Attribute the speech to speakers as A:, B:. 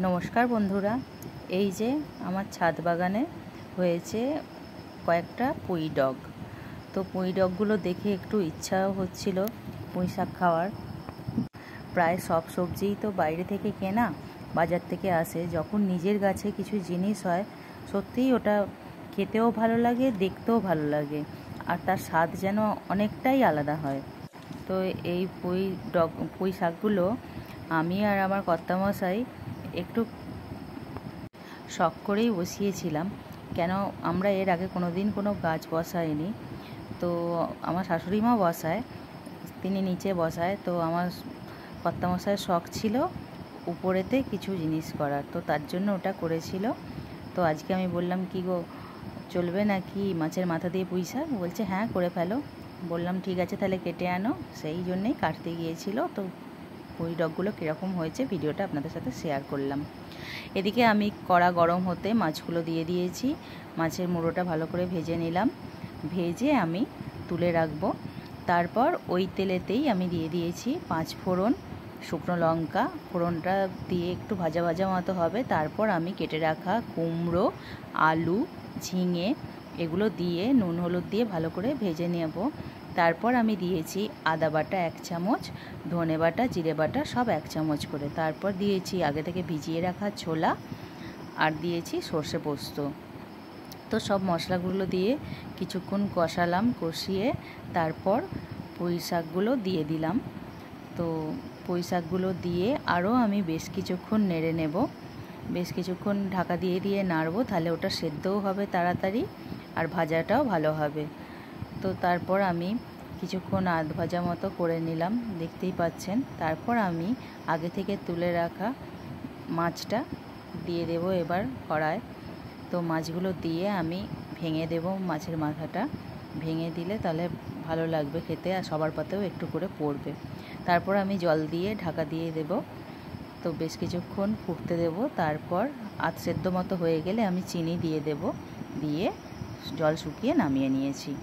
A: নমস্কার বন্ধুরা, এই যে আমার ছাদ বাগানে হয়েছে কয়েকটা পুঁই ডগ। তো পুঁই ডগগুলো দেখে একটু ইচ্ছাও হচ্ছিল পুঁই শাক খাওয়ার। প্রায় সব সবজিই তো বাইরে থেকে কেনা, বাজার থেকে আসে। যখন নিজের গাছে কিছু জিনিস হয় সত্যিই ওটা খেতেও ভালো লাগে, দেখতেও ভালো লাগে, আর তার স্বাদ যেন অনেকটাই আলাদা হয়। তো এই পুঁই শাকগুলো আমি আর আমার কর্তামশাই একটু শখ করেই বসিয়েছিলাম। কেন, আমরা এর আগে কোনো গাছ বসাইনি। তো আমার শাশুড়ি মা বসায়, তিনি নিচে বসায়। তো আমার কর্তামশাইয়ের শখ ছিল উপরেতে কিছু জিনিস করার, তো তার জন্য ওটা করেছিল। তো আজকে আমি বললাম, কি গো, চলবে নাকি মাছের মাথা দিয়ে পুঁই শাক? বলছে হ্যাঁ, করে ফেলো। বললাম ঠিক আছে, তাহলে কেটে আনো। সেই জন্যেই কাটতে গিয়েছিল। তো পুঁই ডগগুলো কীরকম হয়েছে ভিডিওটা আপনাদের সাথে শেয়ার করলাম। এদিকে আমি কড়া গরম হতে মাছগুলো দিয়ে দিয়েছি। মাছের মুড়োটা ভালো করে ভেজে নিলাম, ভেজে আমি তুলে রাখবো। তারপর ওই তেলেতেই আমি দিয়ে দিয়েছি 5 ফোড়ন, শুকনো লঙ্কা। ফোড়নটা দিয়ে একটু ভাজা ভাজা মতো হবে। তারপর আমি কেটে রাখা কুমড়ো, আলু, ঝিঙে এগুলো দিয়ে নুন হলুদ দিয়ে ভালো করে ভেজে নেব। তারপর আমি দিয়েছি আদা বাটা 1 চামচ, ধনে বাটা, জিরে বাটা সব 1 চামচ করে। তারপর দিয়েছি আগে থেকে ভিজিয়ে রাখা ছোলা, আর দিয়েছি সর্ষে পোস্ত। তো সব মশলাগুলো দিয়ে কিছুক্ষণ কষালাম, কষিয়ে তারপর পুঁই শাকগুলো দিয়ে দিলাম। তো পুঁই শাকগুলো দিয়ে আরও আমি বেশ কিছুক্ষণ নেড়ে নেব। বেশ কিছুক্ষণ ঢাকা দিয়ে দিয়ে নাড়ব, তাহলে ওটা সেদ্ধও হবে তাড়াতাড়ি আর ভাজাটাও ভালো হবে। তো তারপর আমি কিছুক্ষণ আধ ভাজা মতো করে নিলাম, দেখতেই পাচ্ছেন। তারপর আমি আগে থেকে তুলে রাখা মাছটা দিয়ে দেব এবার কড়ায়। তো মাছগুলো দিয়ে আমি ভেঙে দেব, মাছের মাথাটা ভেঙে দিলে তাহলে ভালো লাগবে খেতে, আর সবার পাতেও একটু করে পড়বে। তারপর আমি জল দিয়ে ঢাকা দিয়ে দেব। তো বেশ কিছুক্ষণ ফুটতে দেব। তারপর আধ সেদ্ধ মতো হয়ে গেলে আমি চিনি দিয়ে দেব, দিয়ে জল শুকিয়ে নামিয়ে নিয়েছি।